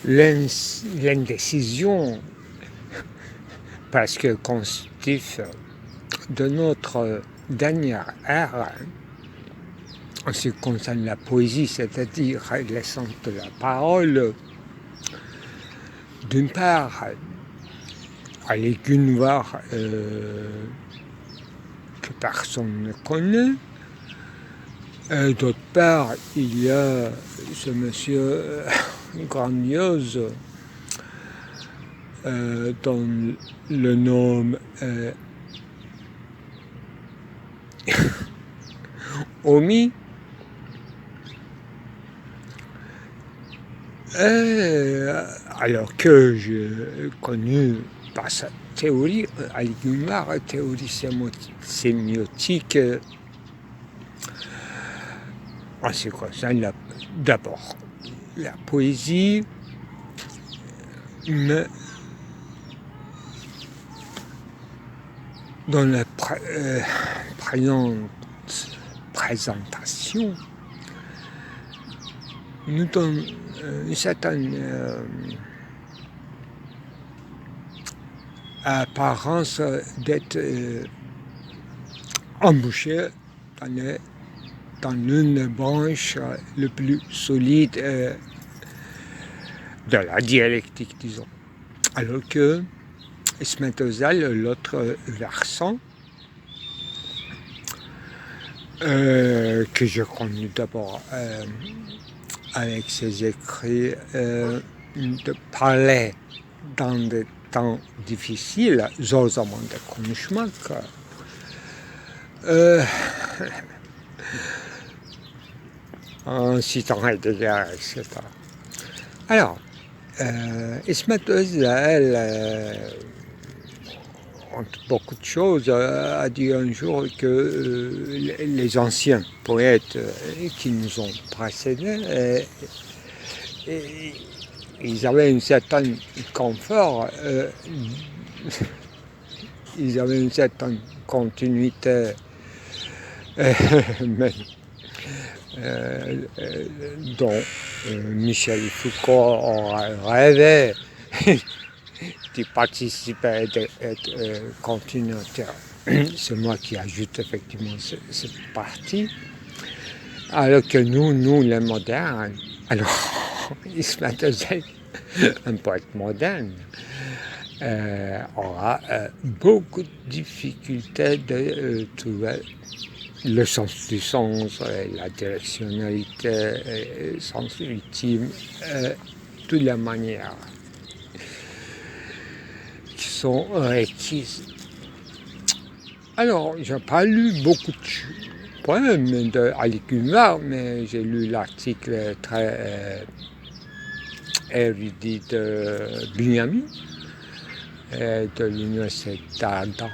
l'indécision presque constitutive de notre dernière ère en ce qui concerne la poésie, c'est-à-dire l'essence de la parole. D'une part, aller qu'une voir que personne ne connaît. D'autre part, il y a ce monsieur grandiose dont le nom Omi. Alors que j'ai connu par sa théorie, Ali Gumar, théorie sémiotique, en ce qui concerne d'abord la poésie, mais dans la présentation, nous donne une certaine apparence d'être embouché dans l'une branche le plus solide de la dialectique, disons. Alors que Ismet Ozal, l'autre versant, que je connais d'abord avec ses écrits, de parler dans des temps difficiles, zor zamanda konuşmak, en citant Heidegger, etc. Alors, Ismet Ozal, entre beaucoup de choses, a dit un jour que les anciens poètes qui nous ont précédés, ils avaient un certain confort, ils avaient une certaine continuité, dont Michel Foucault aurait rêvé d'y participer et d'être continuateur. C'est moi qui ajoute effectivement cette partie. Alors que nous les modernes, alors Ismet Ozal, un poète moderne, aura beaucoup de difficultés de trouver le sens du sens, la directionnalité, le sens ultime, toutes les manières qui sont requises. Alors, je n'ai pas lu beaucoup de poèmes d'Ali Gumar, mais j'ai lu l'article très érudit de Binyamin, de l'université d'Ardan,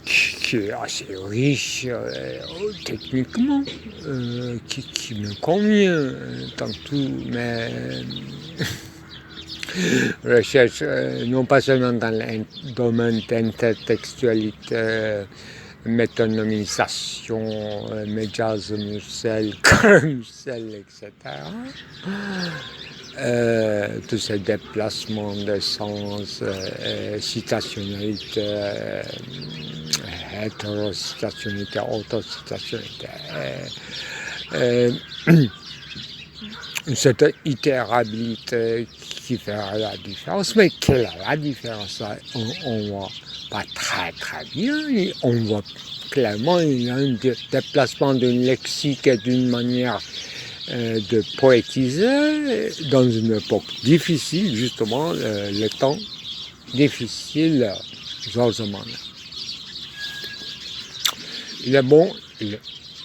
qui est assez riche techniquement, qui me convient dans tout, mais recherche non pas seulement dans le domaine d'intertextualité, métonymisation, médias mursel, mursel, etc. Tous ces déplacements de sens, citationnalité, hétérocitationnalité, autocitationnalité, cette itérabilité qui fera la différence. Mais quelle est la différence? On voit pas très très bien. On voit clairement il y a un déplacement d'un lexique et d'une manière de poétiser dans une époque difficile, justement, le temps difficile, zor zamanı. Il est bon,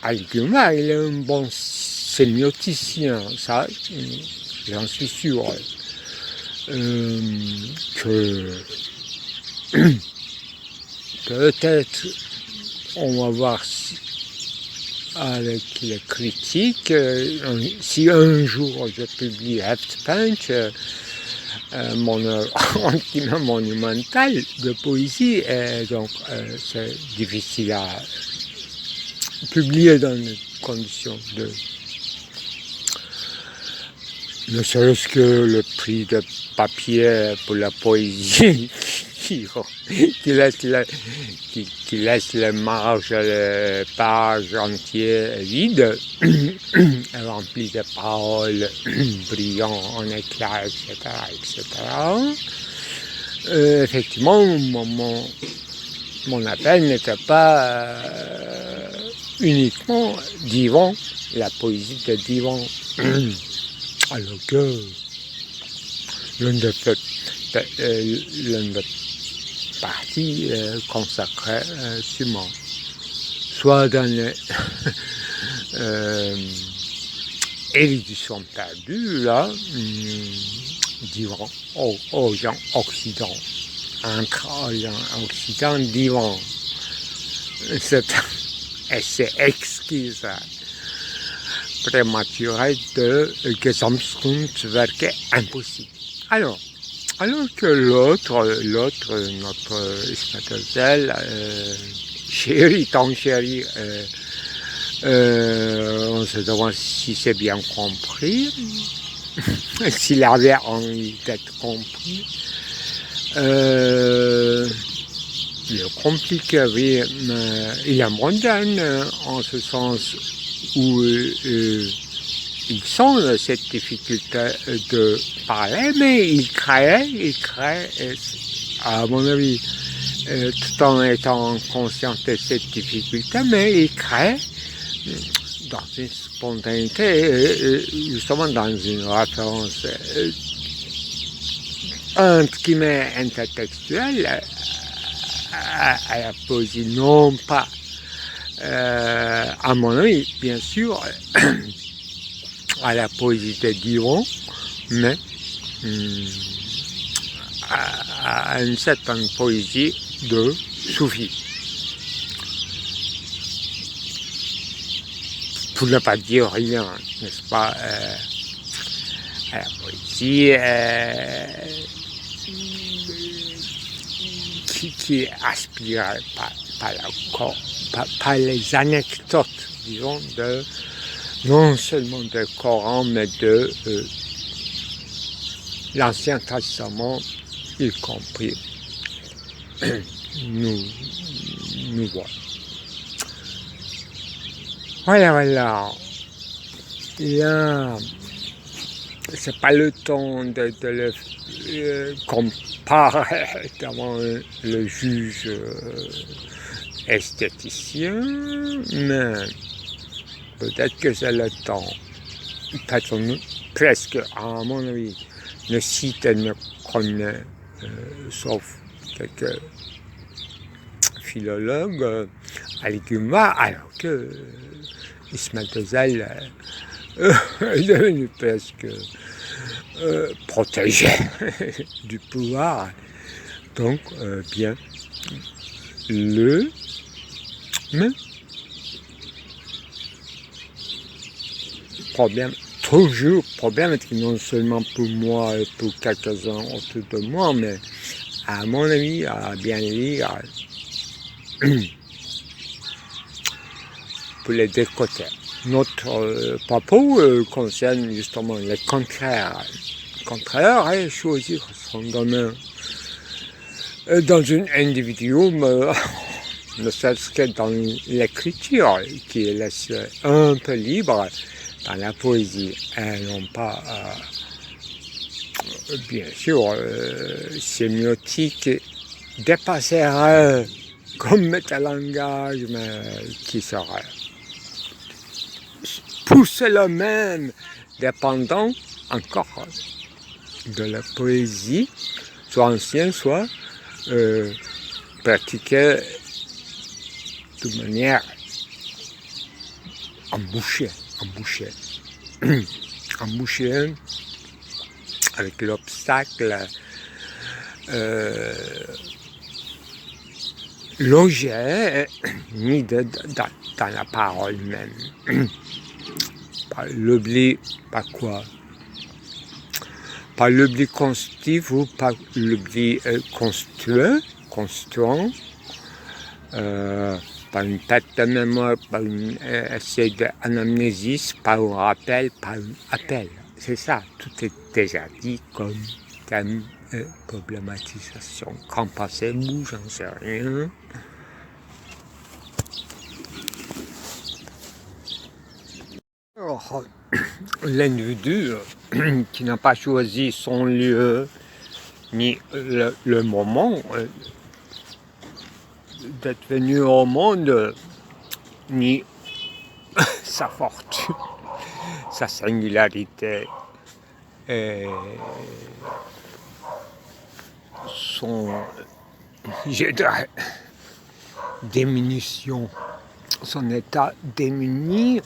Ali Gumar, il est un bon sémioticien, ça, j'en suis sûr, que peut-être on va voir avec les critiques, si un jour je publie Heftpunch, mon œuvre monumentale de poésie, et donc c'est difficile à publier dans conditions de... Ne serait-ce que le prix de papier pour la poésie qui laisse les marges, les pages entières vides, remplies de paroles brillant en éclats, etc. Effectivement, mon appel n'était pas uniquement Divan, la poésie de Divan. Alors que l'une des parties consacrée sûrement, soit dans les éruditions perdues, là, Divan, Orient, Occident, entre Orient et Occident, Divan. C'est exquis, ça. Prématuré de Gesamtkunstwerke impossible. Alors que l'autre, notre Ismatel, chéri, tant chéri, on se demande si c'est bien compris, s'il avait envie d'être compris. Le compliqué, oui, il est mondain en ce sens où ils sont cette difficulté de parler, mais ils créent, à mon avis, tout en étant conscients de cette difficulté, mais ils créent dans une spontanéité, justement dans une référence entre guillemets intertextuelle à la poésie, non pas à mon avis, bien sûr, à la poésie de Divan, mais à une certaine poésie de Soufi. Pour ne pas dire rien, n'est-ce pas, à la poésie qui est aspirée par les anecdotes, disons, non seulement du Coran, mais de l'Ancien Testament, y compris, nous voit. Voilà. Là, c'est pas le temps de le comparer devant le juge esthéticien, mais peut-être que c'est le temps. Personne, presque, à mon avis, ne cite et ne connaît, sauf quelques philologues, Aliguma, alors que Ismaël Ghazal est devenu presque protégé du pouvoir. Donc, bien, mais problème est que non seulement pour moi et pour quelques-uns autour de moi, mais à mon avis, à bien lire, pour les deux côtés. Notre propos concerne justement le contraire. Le contraire est choisir son domaine dans un individuum, ne serait-ce que dans l'écriture, qui laisse un peu libre dans la poésie, et non pas, bien sûr, sémiotique dépasserait comme métalangage, mais qui serait pour cela même dépendant encore de la poésie, soit ancienne, soit pratiquée de manière embouchée, avec l'obstacle logé mis dans la parole même. Par l'oubli, par quoi? Par l'oubli constitutif ou par l'oubli construant, par une perte de mémoire, par une essai d'anamnésis, par un rappel, par un appel. C'est ça, tout est déjà dit comme thème problématisation. Qu'en pensez-vous? J'en sais rien. Alors, l'individu qui n'a pas choisi son lieu ni le moment d'être venu au monde, ni sa fortune, sa singularité, et son, je dirais, diminution, son état démuni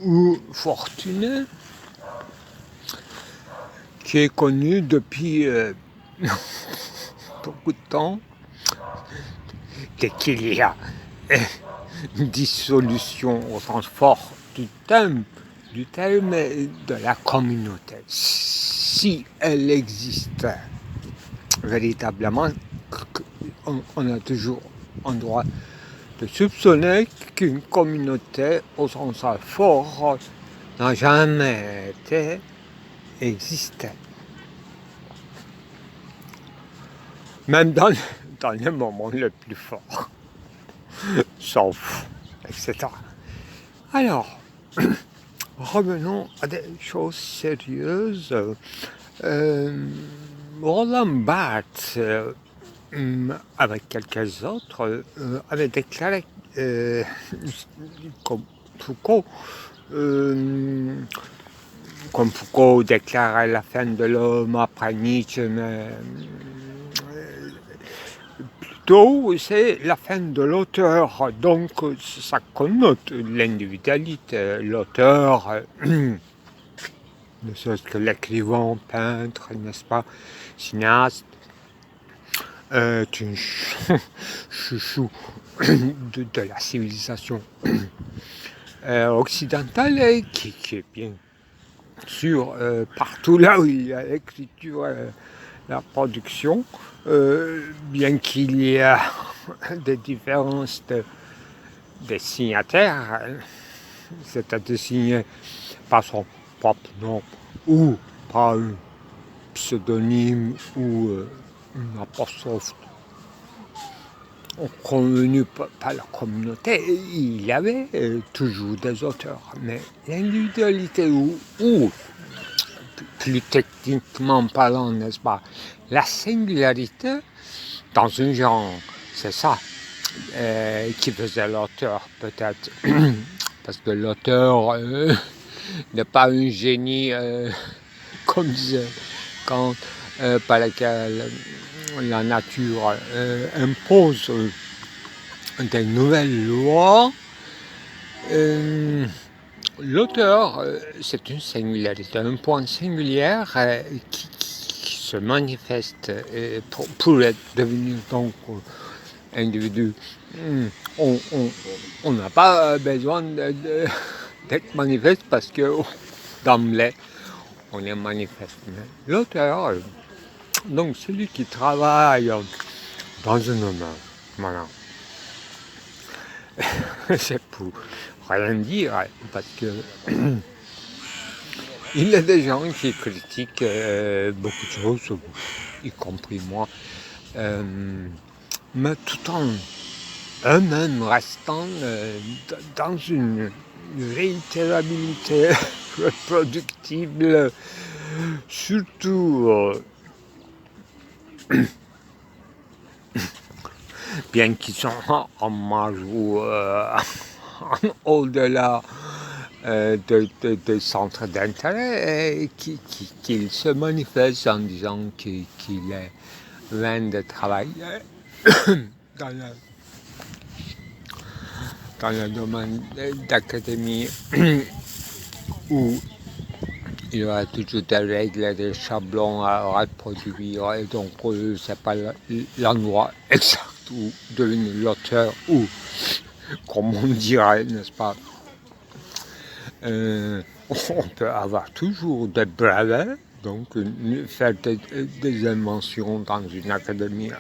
ou fortuné, qui est connu depuis beaucoup de temps, dès qu'il y a une dissolution au sens fort du terme de la communauté. Si elle existe véritablement, on a toujours un droit de soupçonner qu'une communauté au sens fort n'a jamais été existée. Même dans les moments les plus forts, sauf, etc. Alors, revenons à des choses sérieuses. Roland Barthes, avec quelques autres, avait déclaré, comme Foucault, déclarait la fin de l'homme après Nietzsche, mais plutôt c'est la fin de l'auteur, donc ça connote l'individualité. L'auteur, ne serait-ce que l'écrivain, peintre, n'est-ce pas, cinéaste, une chouchou de la civilisation occidentale, et qui est bien sûr partout là où il y a l'écriture, la production, bien qu'il y ait des différences des signataires, c'est-à-dire signé par son propre nom ou par un pseudonyme ou une apostrophe convenu par la communauté. Il y avait toujours des auteurs, mais l'individualité ou plus techniquement parlant, n'est-ce pas, la singularité dans un genre, c'est ça qui faisait l'auteur, peut-être, parce que l'auteur n'est pas un génie, comme disait Kant, par lequel la nature impose des nouvelles lois. L'auteur, c'est une singularité, un point singulier qui se manifeste pour devenir donc individu. On n'a pas besoin d'être manifeste parce que d'emblée, on est manifeste. Mais l'auteur, donc celui qui travaille dans un domaine, voilà. C'est pour rien dire, parce que il y a des gens qui critiquent beaucoup de choses, y compris moi, mais tout en eux-mêmes restant dans une réitérabilité reproductible, surtout bien qu'ils sont en marge ou au-delà de centres d'intérêt, et qu'il se manifeste en disant qu'il est loin de travailler dans le domaine d'académie où il y aura toujours des règles, des chablons à reproduire, et donc c'est pas l'endroit exact où devenir l'auteur, ou comme on dirait, n'est-ce pas, on peut avoir toujours des brevets, Donc, faire des inventions dans une académie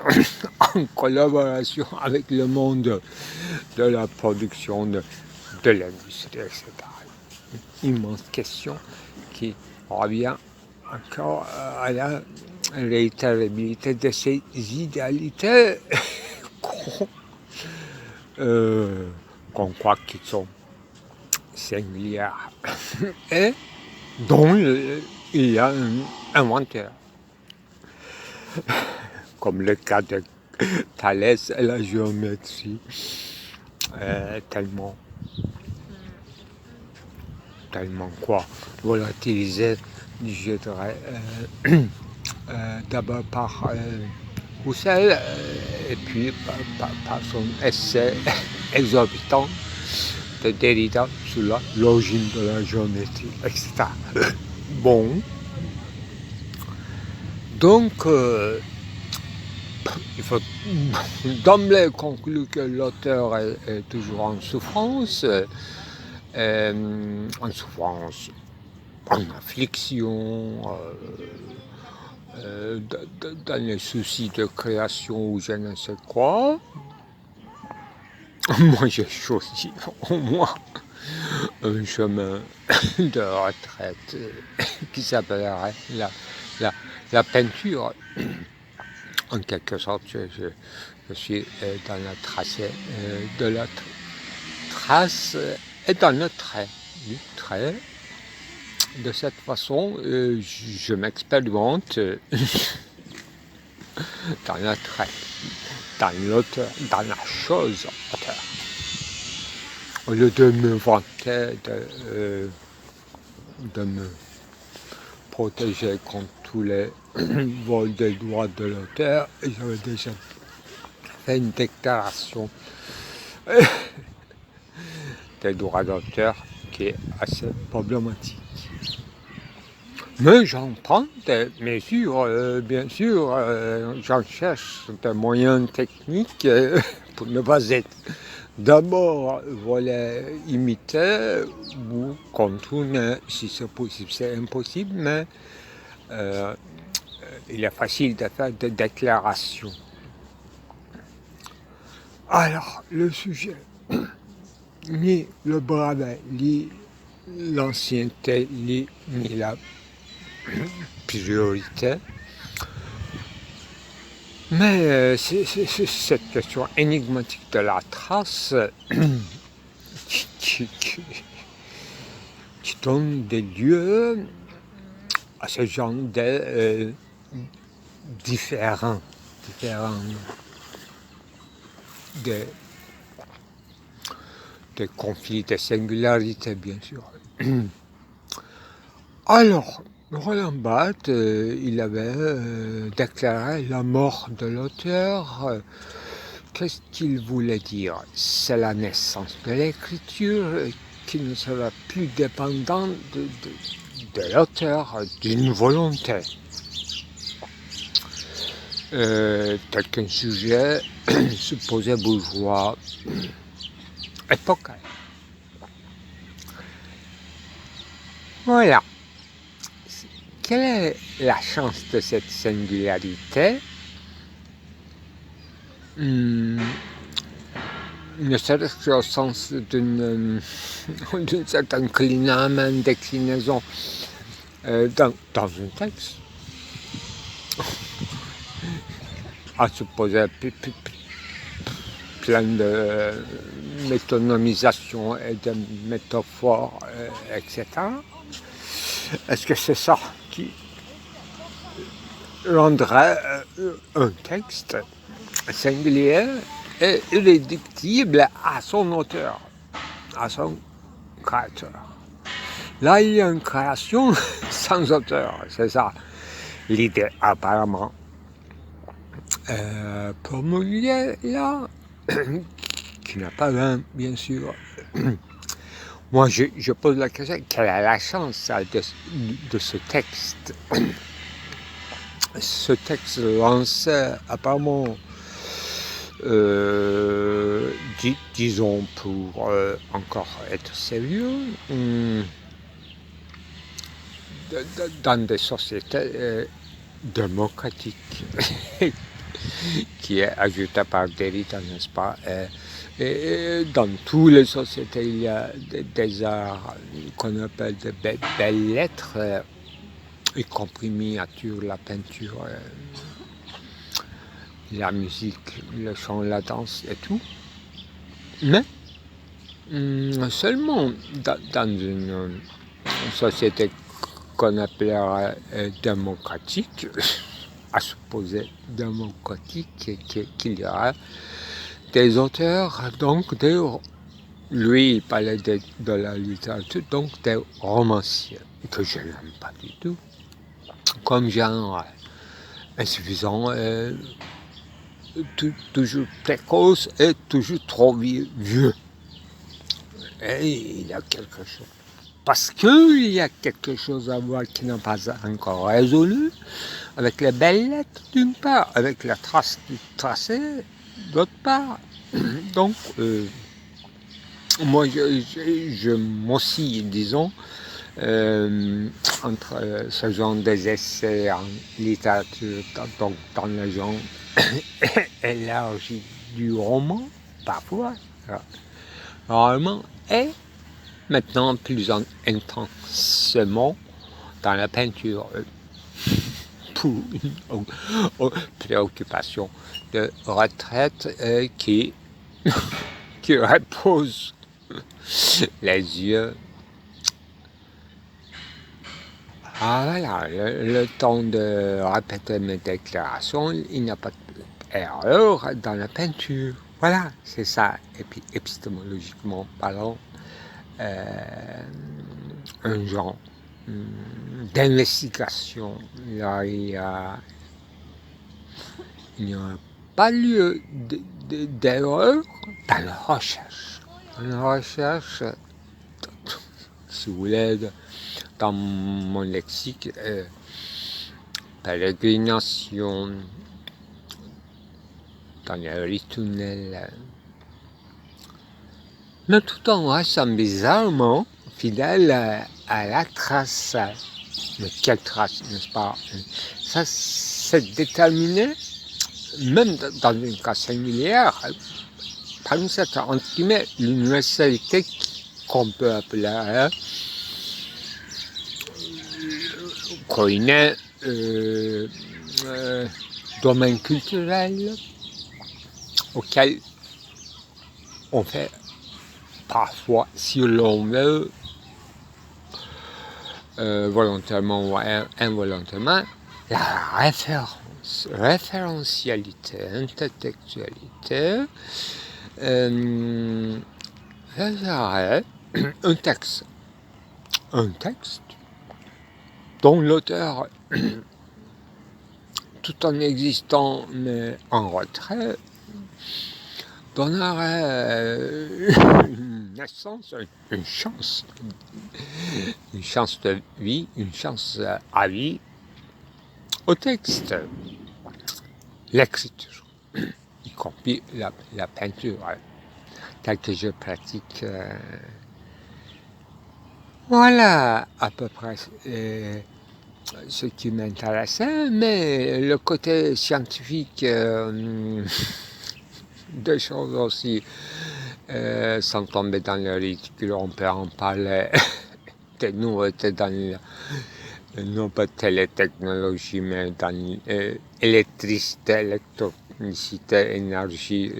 en collaboration avec le monde de la production de l'industrie, etc. Une immense question qui revient encore à la réitérabilité de ces idéalités qu'on croit qu'ils sont singulières et dont il y a un inventeur, comme le cas de Thalès et la géométrie, tellement quoi, volatilisé, je dirais, d'abord par Roussel, et puis par son essai exorbitant de Derrida sur la logique de la géométrie, etc. Bon, donc il faut d'emblée conclure que l'auteur est toujours en souffrance, en affliction, dans les soucis de création ou je ne sais quoi. Moi j'ai choisi au moins un chemin de retraite qui s'appellerait la peinture. En quelque sorte, je suis dans la tracée de la trace et dans le trait du trait. De cette façon, je m'expérimente dans le trait, dans l'auteur, dans la chose auteur. Au lieu de me vanter, de me protéger contre tous les vols des droits de l'auteur, j'avais déjà fait une déclaration des droits d'auteur qui est assez problématique. Mais j'en prends des mesures, bien sûr, j'en cherche des moyens techniques pour ne pas être d'abord imiter ou contourner si c'est possible. C'est impossible, mais il est facile de faire des déclarations. Alors, le sujet, ni le brevet, ni l'ancienneté, ni la priorité. Mais c'est cette question énigmatique de la trace qui donne des lieux à ce genre de différents des conflits, des singularités, bien sûr. Alors, Roland Barthes, il avait déclaré la mort de l'auteur. Qu'est-ce qu'il voulait dire? C'est la naissance de l'écriture qui ne sera plus dépendante de l'auteur, d'une volonté. Tel qu'un sujet supposé bourgeois épocal. Voilà. Quelle est la chance de cette singularité? Ne serait-ce qu'au sens d'une certaine déclinaison dans un texte, à supposer plein de métonomisation et de métaphores, etc. Est-ce que c'est ça qui rendrait un texte singulier et irréductible à son auteur, à son créateur? Là, il y a une création sans auteur, c'est ça l'idée apparemment promulguée là, qui n'a pas vain, bien sûr. Moi, je pose la question, quelle est la chance de ce texte? Ce texte lancé apparemment, disons pour encore être sérieux, dans des sociétés démocratiques, qui est ajouté par Derrida, n'est-ce pas? Et dans toutes les sociétés, il y a des arts qu'on appelle de belles lettres, y compris miniature, la peinture, la musique, le chant, la danse et tout. Mais seulement dans une société qu'on appellerait démocratique, à supposer démocratique, qu'il y aura des auteurs, donc lui il parlait de la littérature, donc des romanciers, que je n'aime pas du tout, comme genre insuffisant, toujours précoce et toujours trop vieux. Et il y a quelque chose. Parce qu'il y a quelque chose à voir qui n'est pas encore résolu, avec les belles lettres d'une part, avec la trace du tracé d'autre part. Donc, moi, je m'oscille, disons, entre ce genre des essais en littérature, donc dans le genre élargi du roman, parfois, rarement, et maintenant plus intensément dans la peinture, pour une préoccupation de retraite qui repose les yeux. Ah voilà, le temps de répéter mes déclarations, il n'y a pas d'erreur dans la peinture. Voilà, c'est ça, épistémologiquement parlant, un genre d'investigation. Là, il n'y a pas lieu d'erreur dans la recherche. Dans la recherche, si vous voulez, dans mon lexique, pérégrination, dans les rituels, mais tout en restant bizarrement fidèle à la trace. Mais quelle trace, n'est-ce pas? Ça, c'est déterminé, même dans une cas singulière, par une certaine, entre guillemets, l'universalité qu'on peut appeler koiné, domaine culturel auquel on fait parfois, si l'on veut, volontairement ou involontairement, la référentialité, intertextualité, serait un texte dont l'auteur, tout en existant mais en retrait, donnerait une naissance, une chance de vie, une chance à vie au texte, l'écriture, y compris la peinture, telle que je pratique. Voilà à peu près ce qui m'intéressait, mais le côté scientifique des choses aussi, sans tomber dans le ridicule, on peut en parler des nouveautés dans non pas télétechnologie, mais dans l'électricité, électronicité, énergie,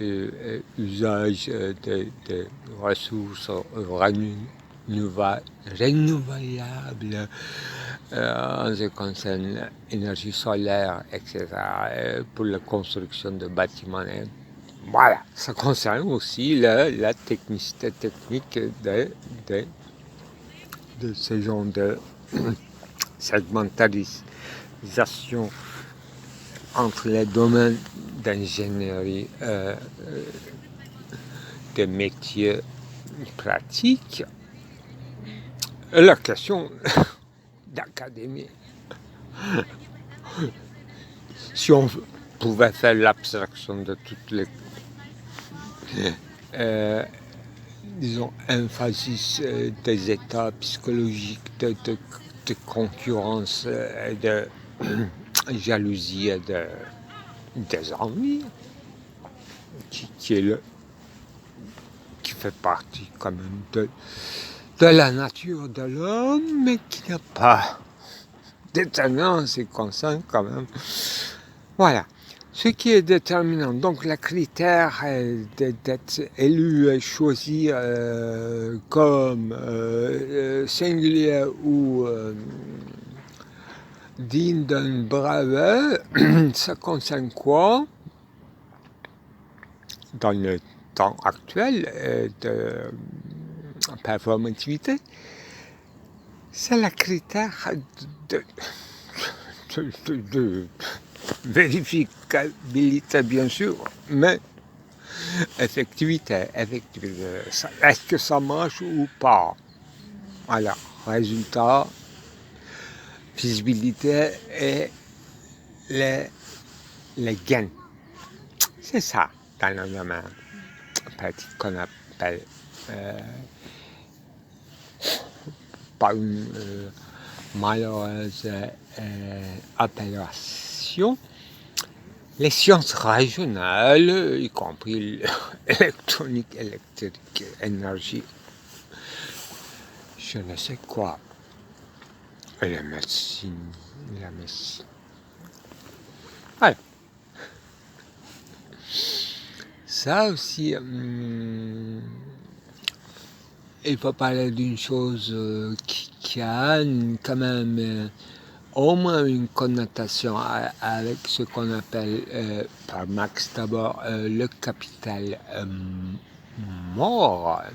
usage de ressources renouvelables, en ce qui concerne l'énergie solaire, etc., pour la construction de bâtiments. Voilà, ça concerne aussi la technicité technique de ce genre de segmentarisation entre les domaines d'ingénierie, des métiers pratiques, et la question d'académie. Si on pouvait faire l'abstraction de toutes les disons, emphasis des états psychologiques, de de concurrence et de jalousie et des envies qui fait partie quand même de la nature de l'homme, mais qui n'a pas déterminant en ce qui concerne quand même. Voilà. Ce qui est déterminant, donc le critère d'être élu et choisi comme singulier ou digne d'un brevet, ça concerne quoi? Dans le temps actuel de performativité, c'est le critère de vérificabilité, bien sûr, mais effectivité. Est-ce que ça marche ou pas? Voilà, résultat, visibilité et les gains. C'est ça dans le domaine pratique qu'on appelle par une malheureuse appellation les sciences régionales, y compris l'électronique, électrique, énergie, je ne sais quoi, et la médecine. Voilà. Ça aussi, il faut parler d'une chose qui a quand même au moins une connotation avec ce qu'on appelle par Marx d'abord le capital moral,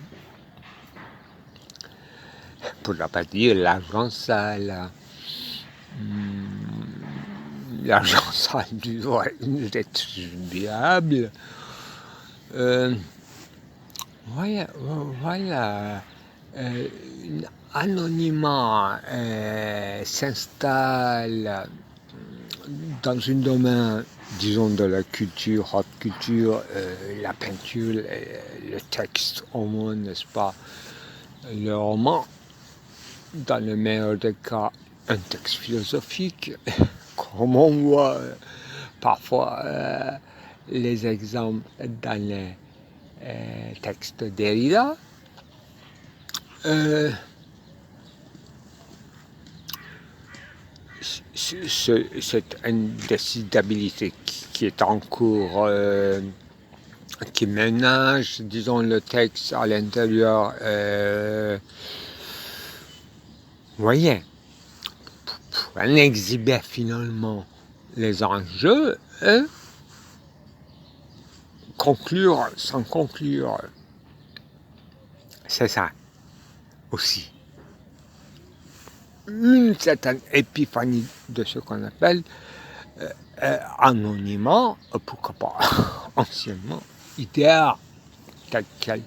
pour ne pas dire l'argent sale. L'argent sale doit être rétribuable. Voilà. Anonymat s'installe dans un domaine, disons, de la culture, haute culture, la peinture, le texte au moins, n'est-ce pas, le roman, dans le meilleur des cas, un texte philosophique, comme on voit parfois les exemples dans les textes de Derrida. Cette indécidabilité qui est en cours, qui ménage, disons, le texte à l'intérieur, voyez, pour en exhiber finalement les enjeux, conclure sans conclure, c'est ça aussi. Une certaine épiphanie de ce qu'on appelle anonymat, pourquoi pas anciennement, idéal, tel qu'elle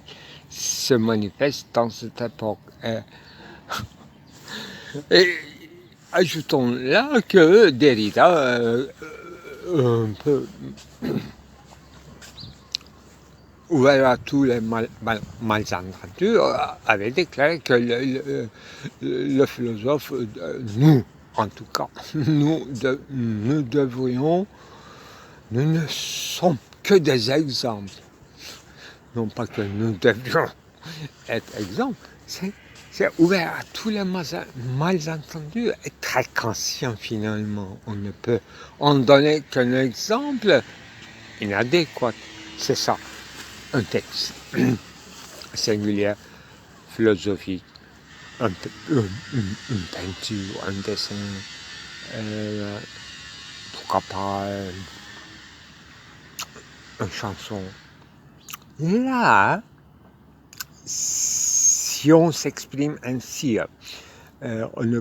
se manifeste dans cette époque. Et ajoutons là que Derrida, un peu ouvert à tous les malentendus, avait déclaré que le philosophe, nous, en tout cas, nous ne sommes que des exemples. Non pas que nous devions être exemples, c'est ouvert à tous les malentendus et très conscient finalement. On ne peut en donner qu'un exemple inadéquat. C'est ça. Un texte singulier, philosophique, une peinture, un dessin, pourquoi pas une chanson. Là, si on s'exprime ainsi, on ne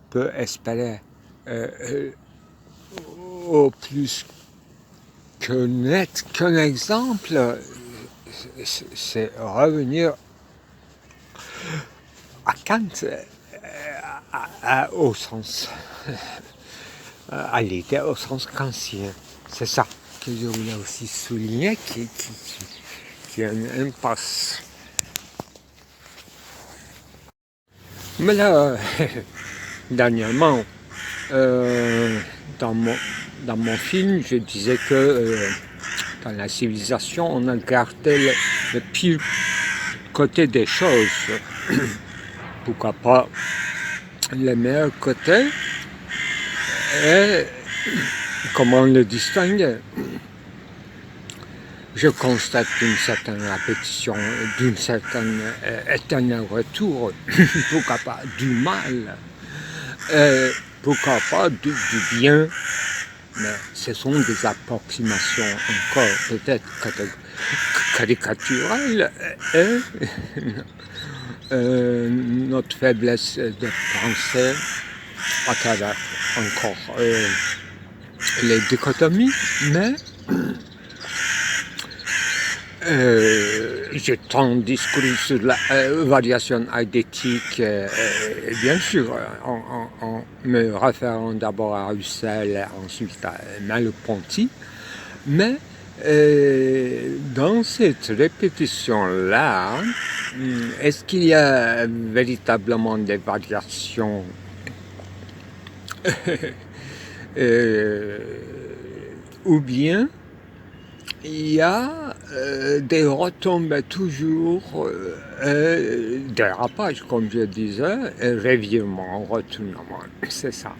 peut espérer au plus que n'être qu'un exemple, c'est revenir à Kant, au sens, à l'idée au sens kantien. C'est ça que je voulais aussi souligner, qui est une impasse. Mais là, dernièrement, dans mon film, je disais que dans la civilisation, on a gardé le pire côté des choses. Pourquoi pas le meilleur côté et comment le distinguer? Je constate une certaine répétition, d'une certaine éternel retour, pourquoi pas du mal, pourquoi pas du bien, mais ce sont des approximations encore peut-être caricaturales et notre faiblesse de penser à travers encore les dichotomies, mais j'ai tant discouru sur la variation eidétique, bien sûr, en me référant d'abord à Husserl, ensuite à Merleau-Ponty, mais dans cette répétition-là, est-ce qu'il y a véritablement des variations ou bien il y a des retombées toujours, dérapage, comme je disais, revirement, retournement, c'est ça.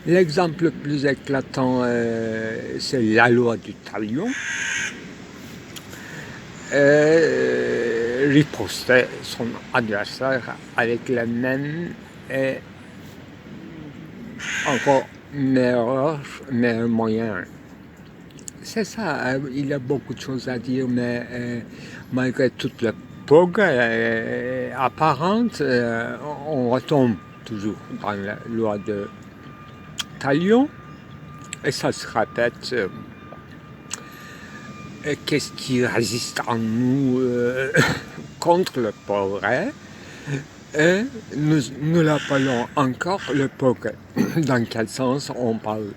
L'exemple le plus éclatant, c'est la loi du talion. Riposter son adversaire avec les mêmes et encore meilleurs moyens. C'est ça, il y a beaucoup de choses à dire, mais malgré tout le progrès apparent, on retombe toujours dans la loi de Talion, et ça se répète. Qu'est-ce qui résiste en nous contre le progrès? Et nous l'appelons encore le progrès. Dans quel sens on parle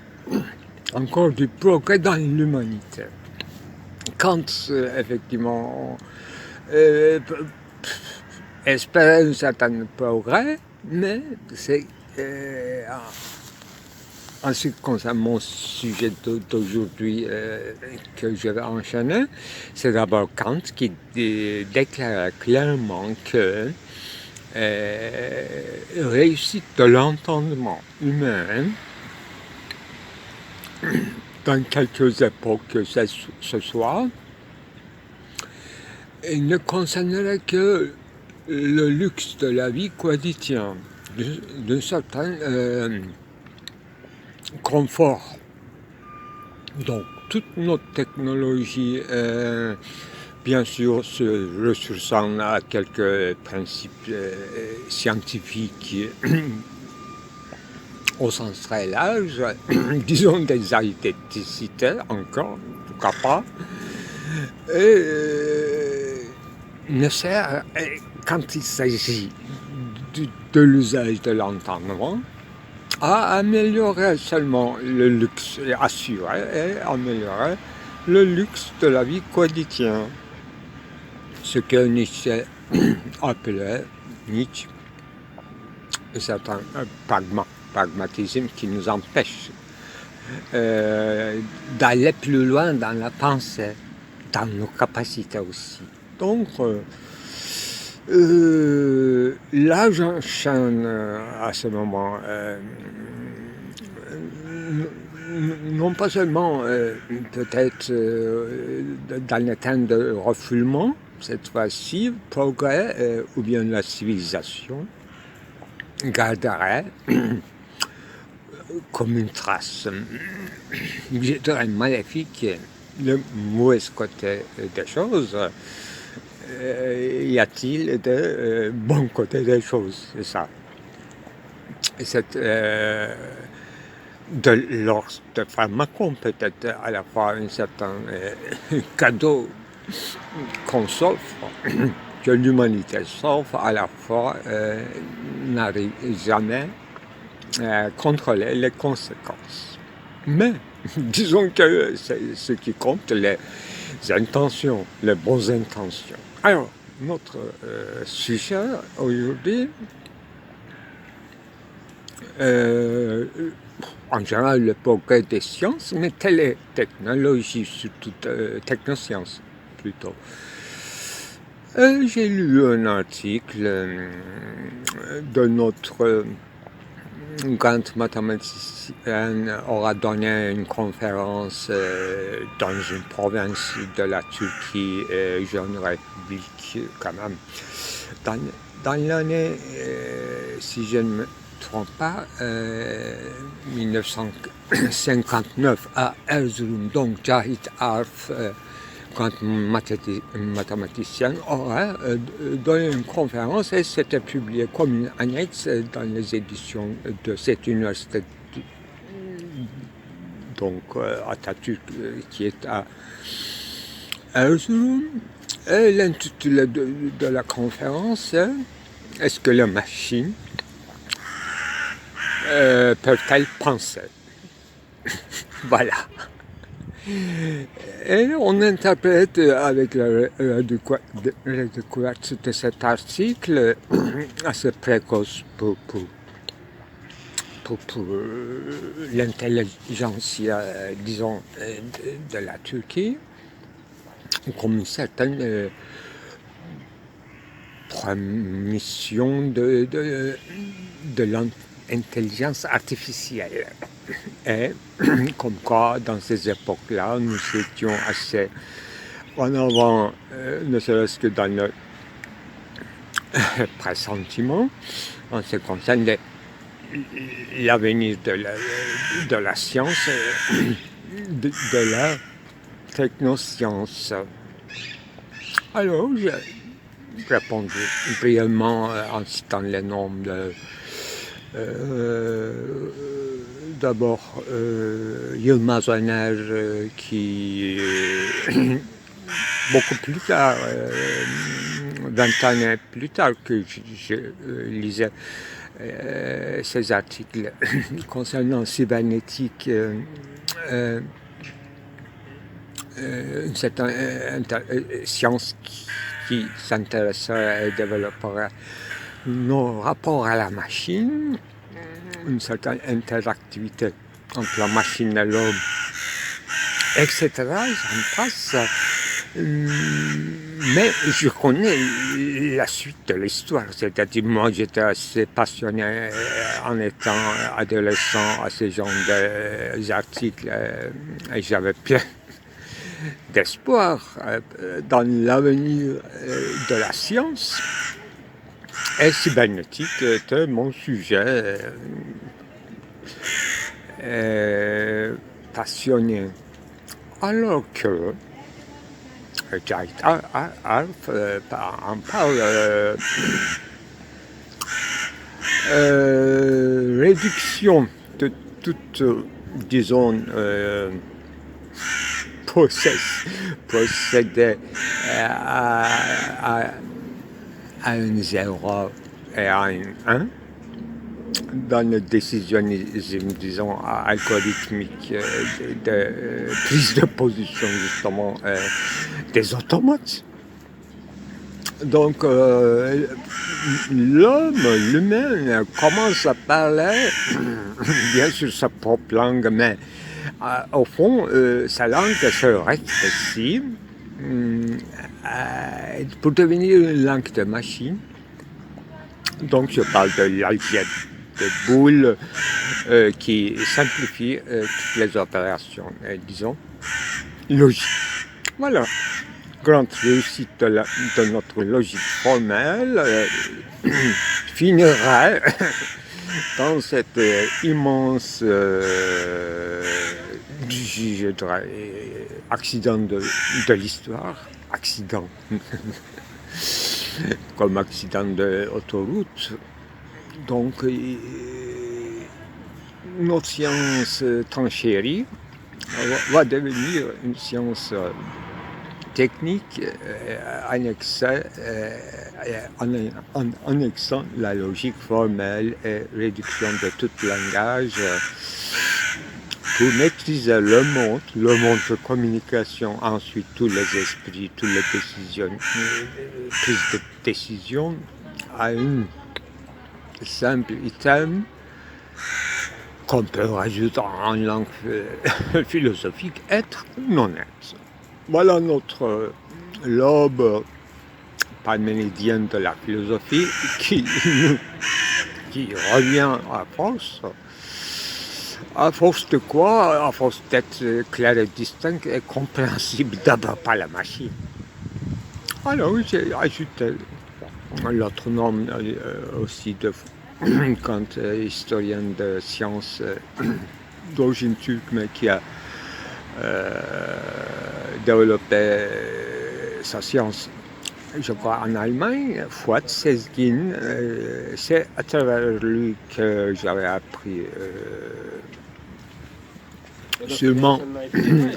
encore du progrès dans l'humanité? Quand effectivement on espère un certain progrès, mais c'est en ce qui concerne mon sujet d'aujourd'hui que je vais enchaîner, c'est d'abord Kant qui déclare clairement que réussite de l'entendement humain dans quelques époques que ce soit, il ne concernerait que le luxe de la vie quotidienne, d'un certain confort. Donc toute notre technologie, bien sûr, se ressourçant à quelques principes scientifiques au sens très large, disons des arithméticités encore, pourquoi pas, ne sert, quand il s'agit de l'usage de l'entendement, à améliorer seulement le luxe, assurer et améliorer le luxe de la vie quotidienne. Ce que Nietzsche appelait un certain pragmatisme qui nous empêche d'aller plus loin dans la pensée, dans nos capacités aussi. Donc, là, j'enchaîne à ce moment, non pas seulement peut-être dans le temps de refoulement, cette fois-ci, progrès ou bien la civilisation garderait comme une trace, je dirais maléfique, le mauvais côté des choses. Y a-t-il de bons côtés des choses? C'est ça. Et cette de l'ordre de pharmacon, peut-être à la fois un certain cadeau qu'on s'offre, que l'humanité s'offre, à la fois n'arrive jamais à contrôler les conséquences. Mais disons que c'est ce qui compte, les intentions, les bonnes intentions. Alors, notre sujet aujourd'hui, En général, le progrès des sciences, mais télétechnologie, surtout technosciences plutôt. J'ai lu un article de notre grande mathématicienne aura donné une conférence dans une province de la Turquie, jeune république quand même. Dans l'année, si je ne me trompe pas, 1959 à Erzurum, donc Cahit Arf, quand mathématicienne aura donné une conférence et c'était publié comme une annexe dans les éditions de cette université, donc Atatürk, qui est à Erzurum. Et l'intitulé de la conférence est Est-ce que les machines peuvent-elles penser? Voilà. Et on interprète avec la découverte de cet article assez précoce pour l'intelligentsia, disons, de la Turquie, comme une certaine promission de l'intelligence artificielle. Et comme quoi, dans ces époques-là, nous étions assez en avant, ne serait-ce que dans le pressentiment, en ce qui concerne l'avenir de la science, de la technoscience. Alors, j'ai répondu brièvement en citant les noms d'abord Yılmaz Öner, qui beaucoup plus tard, 20 années plus tard que je lisais ces articles concernant cybernétique, une certaine science qui s'intéresserait et développerait nos rapports à la machine, une certaine interactivité entre la machine et l'homme, etc. J'en passe. Mais je connais la suite de l'histoire, c'est-à-dire moi j'étais assez passionné en étant adolescent à ce genre d'articles et j'avais plein d'espoir dans l'avenir de la science. Et cybernétique était mon sujet passionné. Alors que Cahit Arf en parle réduction de toute, disons, procédé à un 0 et à un 1 dans le décisionnisme, disons, algorithmique de prise de position, justement, des automates. Donc, l'humain commence à parler, bien sûr, sa propre langue, mais au fond, sa langue se rétrécit pour devenir une langue de machine. Donc, je parle de l'algèbre de Boole qui simplifie toutes les opérations, disons, logiques. Voilà. Grande réussite de notre logique formelle finira dans cet immense je dirais, accident de l'histoire. Accident. Comme accident d'autoroute. Donc, notre science tant chérie va devenir une science technique annexant la logique formelle et réduction de tout langage pour maîtriser le monde de communication, ensuite tous les esprits, toutes les décisions, prises de décision à une simple item qu'on peut rajouter en langue philosophique, être ou non être. Voilà notre lobe parménidien de la philosophie qui revient à force de quoi? À force d'être clair et distinct et compréhensible d'abord par la machine. Alors j'ai ajouté l'autre nom aussi de quand historien de sciences d'origine turque, mais qui a développé sa science, je crois, en Allemagne, Fuad Sezgin. C'est à travers lui que j'avais appris sûrement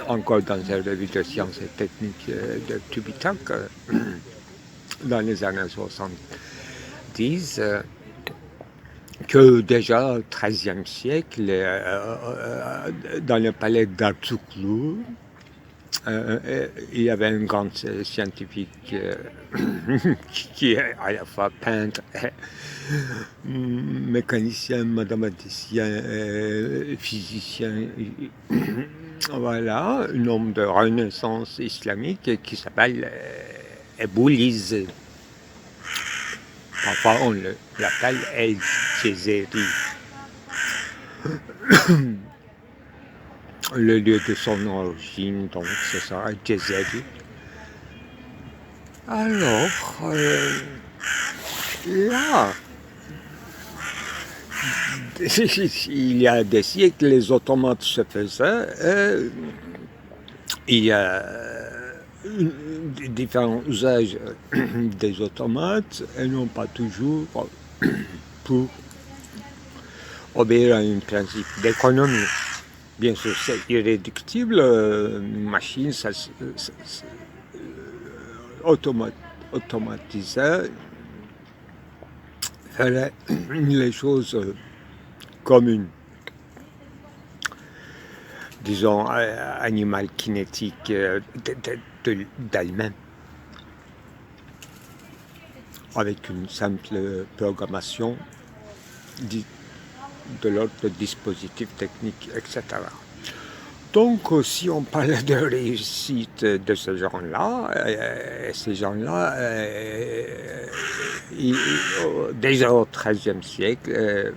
encore dans la revue de sciences et techniques de Tubitak dans les années 70. Que déjà au XIIIe siècle, dans le palais d'Artuklu, il y avait un grand scientifique qui est à la fois peintre, mécanicien, mathématicien, physicien. Voilà, un homme de renaissance islamique qui s'appelle Ebouliz. Parfois on l'appelle El-Jezeri. Le lieu de son origine, donc, ce sera Jezeri. Alors, là, il y a des siècles, les automates se faisaient. Il y a différents usages des automates et non pas toujours pour obéir à un principe d'économie. Bien sûr, c'est irréductible, une machine, ça automatisée, ferait les choses communes. Disons, animal kinétique d'elle-même, avec une simple programmation de l'ordre de dispositifs techniques, etc. Donc, si on parle de réussite de ce genre-là, déjà au XIIIe siècle,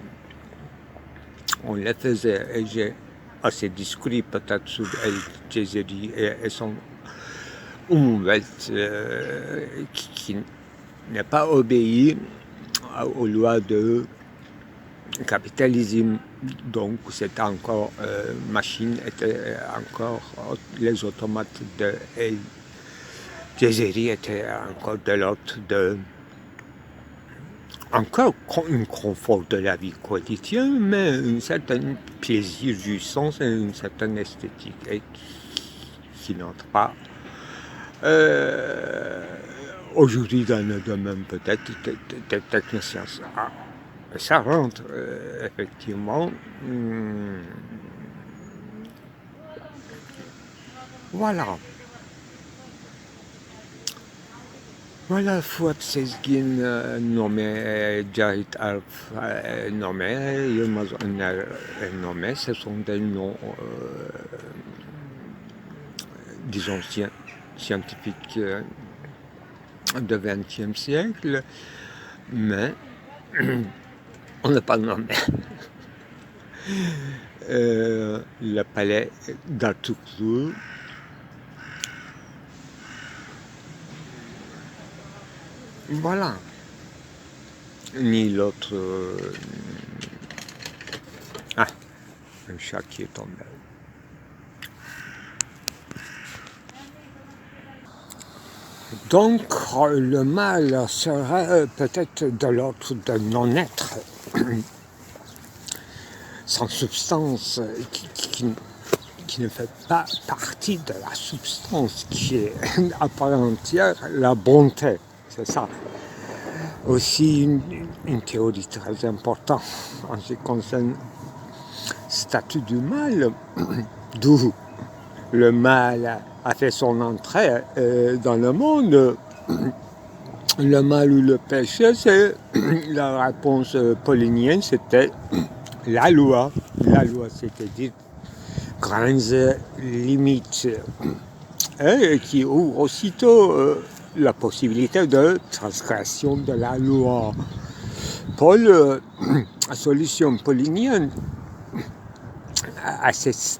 on les faisait, et j'ai assez discret peut-être sur El-Jezeri et son Umwelt qui n'a pas obéi aux lois de capitalisme. Donc c'était encore machine, était encore les automates de El-Jezeri étaient encore de l'ordre de encore un confort de la vie quotidienne, mais un certain plaisir du sens et une certaine esthétique et qui n'entre pas aujourd'hui dans le domaine peut-être des technosciences. Ça rentre effectivement. Voilà. Voilà, Fuad Sezgin nommé, Cahit Arf nommé, Yılmaz Öner nommé, ce sont des noms, disons, scientifiques du XXe siècle, mais on n'a pas nommé le palais d'Artuklu. Voilà. Ni l'autre. Un chat qui est tombé. Donc, le mal serait peut-être de l'ordre de non-être, sans substance, qui ne fait pas partie de la substance, qui est à part entière la bonté. C'est ça. Aussi une théorie très importante en ce qui concerne le statut du mal, d'où le mal a fait son entrée dans le monde. Le mal ou le péché, c'est la réponse paulinienne, c'était la loi, c'est-à-dire grandes limites, qui ouvre aussitôt la possibilité de transgression de la loi. Paul, la solution paulinienne, à cette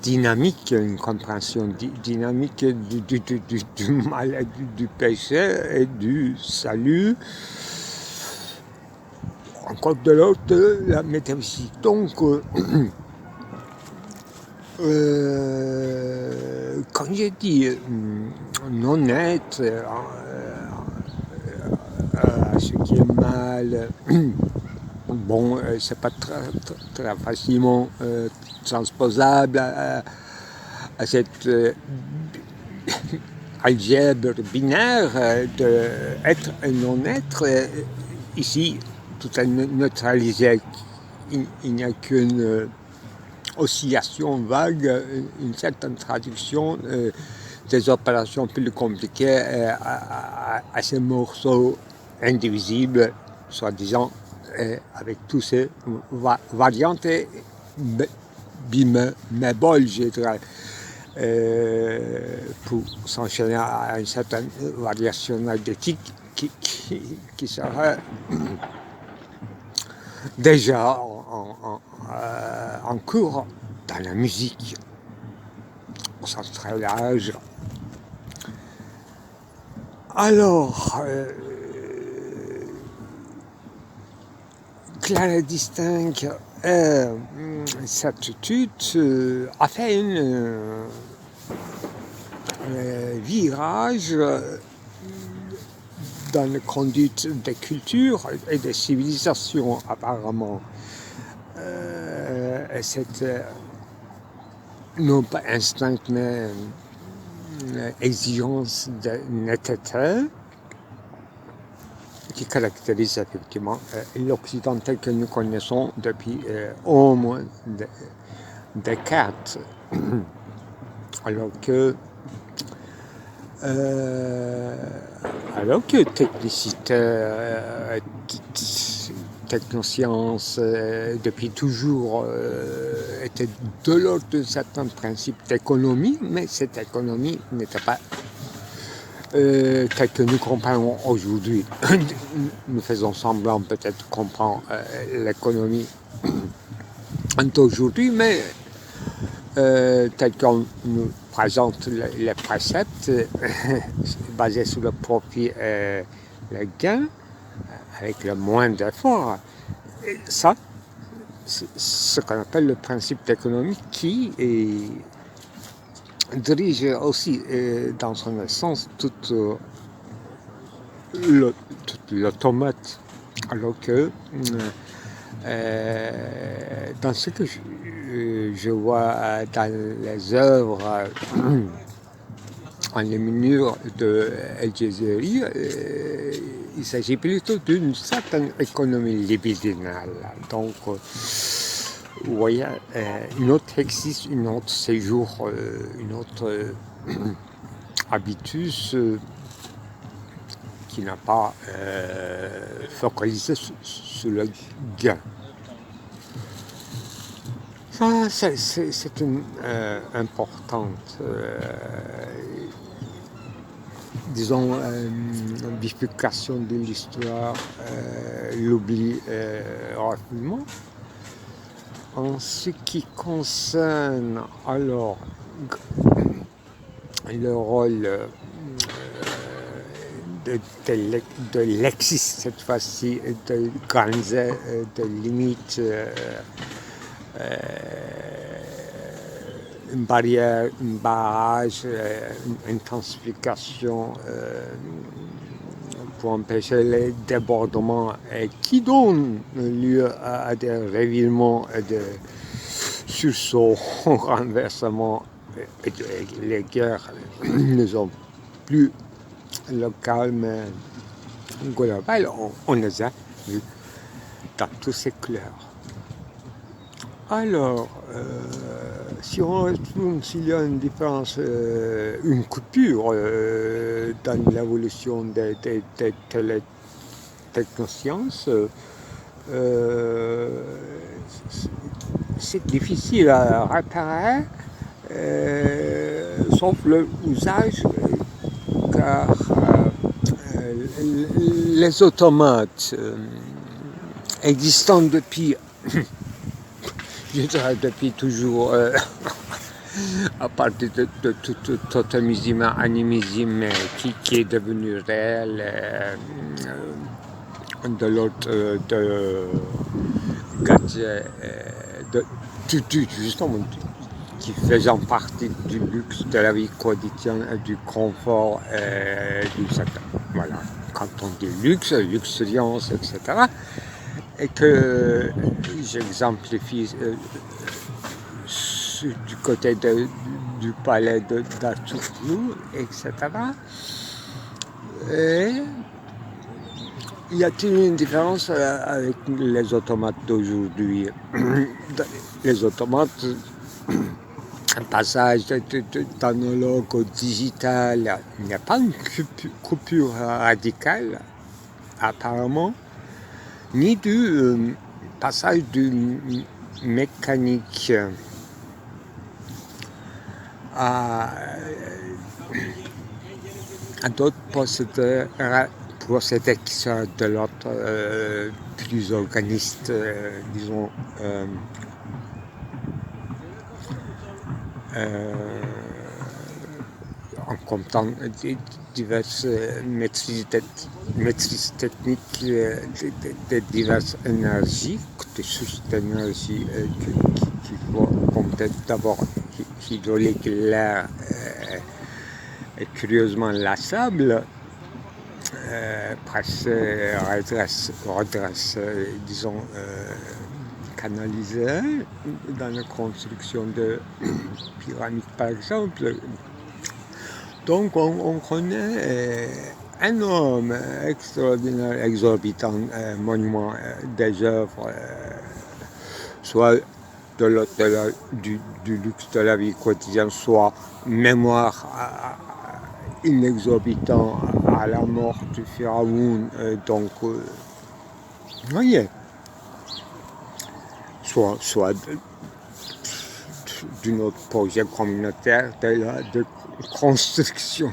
dynamique, une compréhension dynamique du mal et du péché et du salut. Encore de l'autre, la métaphysique. Donc, quand j'ai dit non-être à ce qui est mal, bon, c'est pas très facilement transposable à cette algèbre binaire d'être et non-être. Ici, tout est neutralisé. Il n'y a qu'une oscillation vague, une certaine traduction des opérations plus compliquées à ces morceaux indivisibles, soi-disant, avec tous ces variantes et bémols, je dirais, pour s'enchaîner à une certaine variation d'éthique qui serait déjà en cours dans la musique au sens très large. Alors, Clara distingue cette étude a fait un virage dans la conduite des cultures et des civilisations apparemment. Cette non pas instinct mais exigence de netteté qui caractérise effectivement l'Occident tel que nous connaissons depuis au moins Descartes. Alors que technicité, technosciences, depuis toujours, était de l'ordre de certains principes d'économie, mais cette économie n'était pas telle que nous comprenons aujourd'hui. Nous faisons semblant peut-être comprendre l'économie d'aujourd'hui, mais tel qu'on nous présente les préceptes basés sur le profit et le gain, avec le moins d'efforts. Ça, c'est ce qu'on appelle le principe d'économie qui dirige aussi dans son essence toute l'automate, alors que dans ce que je vois dans les œuvres en léminure de El Jazari, il s'agit plutôt d'une certaine économie libidinale. Donc, vous voyez, une autre existe, une autre séjour, une autre habitus qui n'a pas focalisé sur le gain. Ça, c'est une importante, disons, bifurcation de l'histoire, l'oubli rapidement. En ce qui concerne alors le rôle de l'exis, cette fois-ci, de grandes, de limites, une barrière, un barrage, une intensification pour empêcher les débordements et qui donne lieu à des revirements et des sursauts, renversements. Et les guerres ne sont plus locales mais globales. On les a vues dans toutes ces couleurs. Alors, si on retourne, s'il y a une différence, une coupure dans l'évolution des technosciences, c'est difficile à réparer, sauf le usage, car les automates existant depuis, je dirais depuis toujours, à partir de tout totémisme, animisme qui est devenu réel, de l'autre de gadgets, justement, qui faisant partie du luxe de la vie quotidienne, du confort, du secteur. Voilà. Quand on dit luxe, luxuriance, etc. Et que j'exemplifie du côté du palais d'Artourou, etc. Et y a-t-il une différence avec les automates d'aujourd'hui? Les automates, un passage d'analogue au digital, il n'y a pas une coupure radicale, apparemment, ni du passage du mécanique à d'autres procédés qui sont de l'autre plus organistes, disons, en comptant diverses maîtrises techniques de diverses énergies, des sources d'énergie qu'il faut compter d'abord hydraulique, l'air et curieusement la sable, presse, redresse, disons, canalisée dans la construction de pyramides par exemple. Donc on connaît un homme extraordinaire, exorbitant, monument des œuvres, soit de l'autre du luxe de la vie quotidienne, soit mémoire inexorbitant à la mort du Pharaon, donc vous voyez, soit d'un autre projet communautaire de construction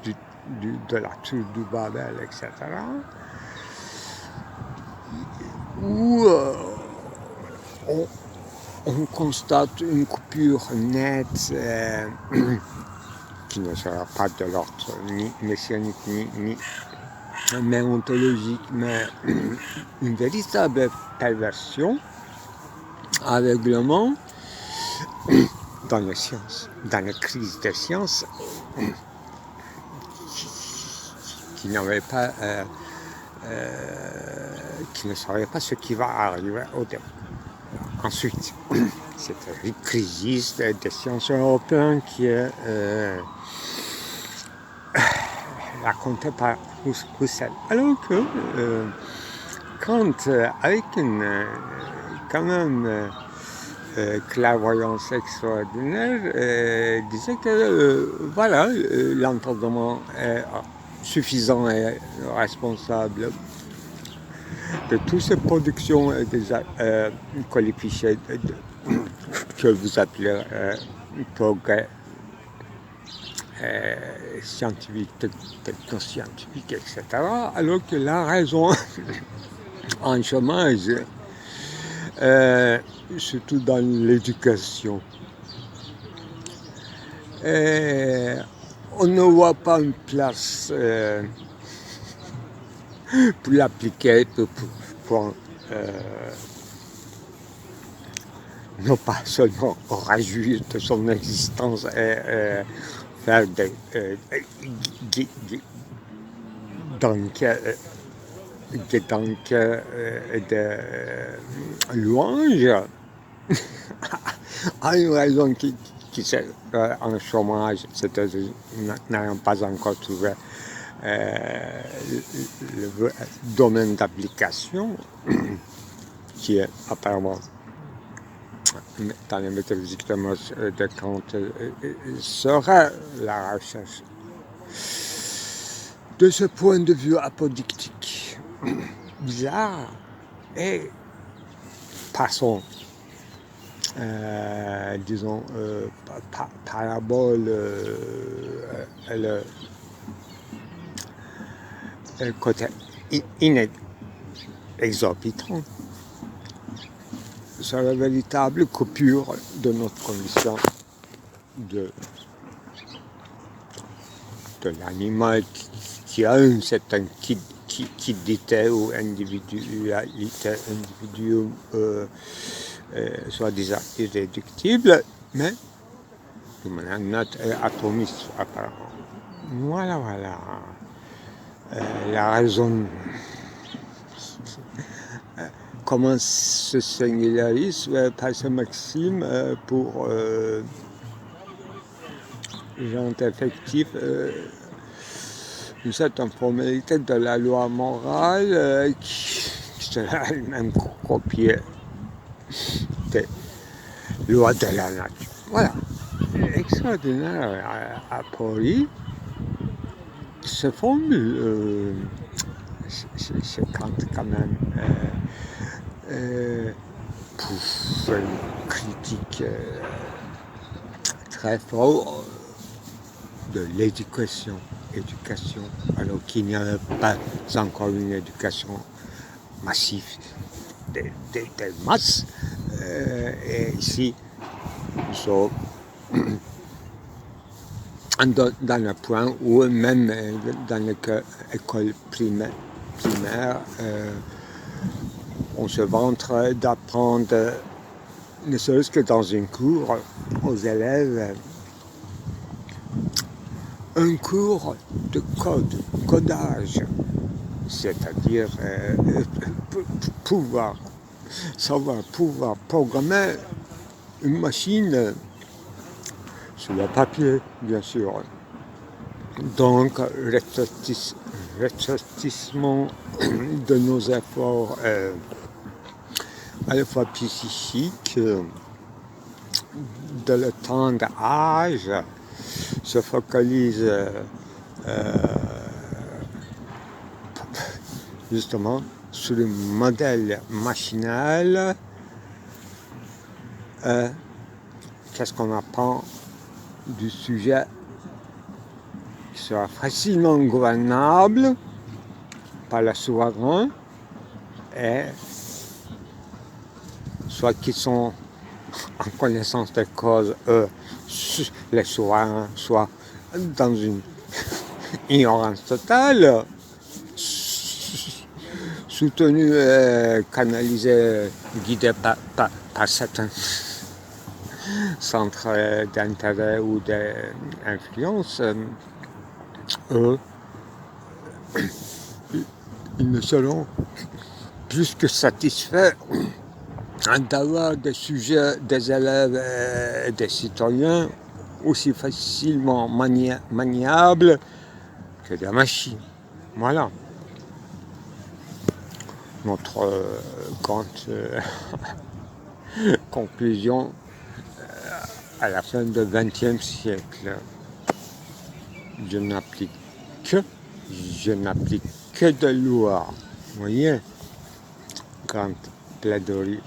de la tour du Babel, etc. Où on constate une coupure nette qui ne sera pas de l'ordre ni messianique ni méontologique, mais une véritable perversion, aveuglement dans les sciences, dans les crises des sciences, qui n'avait pas, qui ne savait pas ce qui va arriver au début. Ensuite, cette crise des sciences européennes qui est racontée par Husserl. Alors que Kant, avec une quand même clairvoyance extraordinaire, disait que voilà, l'entendement est suffisant et responsable de toutes ces productions qualifiées que vous appelez progrès scientifique, technoscientifique, etc. Alors que la raison en chômage, surtout dans l'éducation, on ne voit pas une place pour l'appliquer, pour non pas seulement réjouir de son existence et faire des louanges à une raison qui c'est en chômage, c'est-à-dire n'ayant pas encore trouvé le domaine d'application qui est apparemment dans les métaphysiques de Kant serait la recherche. De ce point de vue apodictique, bizarre, et par son, disons, parabole, le côté exorbitant, c'est la véritable coupure de notre condition de l'animal qui a une certaine quiddité ou individualité, soi-disant irréductible, mais de manière neutre et atomiste apparemment. Voilà. La raison comment se singularise par ce maxime pour gens effectifs une certaine formalité de la loi morale qui sera elle-même copiée des lois de la nature. Voilà. Extraordinaire a priori. Ce formule, c'est quand même pour une critique très forte de l'éducation, alors qu'il n'y avait pas encore une éducation massive des masses. Et ici, nous sommes dans le point où même dans l'école primaire, on se vante d'apprendre, ne serait-ce que dans une cour, aux élèves, un cours de codage, c'est-à-dire savoir programmer une machine sur le papier, bien sûr. Donc, rétrécissement de nos efforts à la fois psychiques, de le temps d'âge, se focalise justement sur le modèle machinal. Qu'est-ce qu'on apprend du sujet qui sera facilement gouvernable par le souverain, et soit qu'ils sont en connaissance de cause, les souverains, soit dans une ignorance totale, soutenu, canalisé, guidé par certains centres d'intérêt ou d'influence, eux, ils ne seront plus que satisfaits d'avoir des sujets, des élèves et des citoyens aussi facilement maniables que des machines. Voilà. Notre conclusion à la fin du XXe siècle. Je n'applique que de lois. Vous voyez, grande plaidoirie.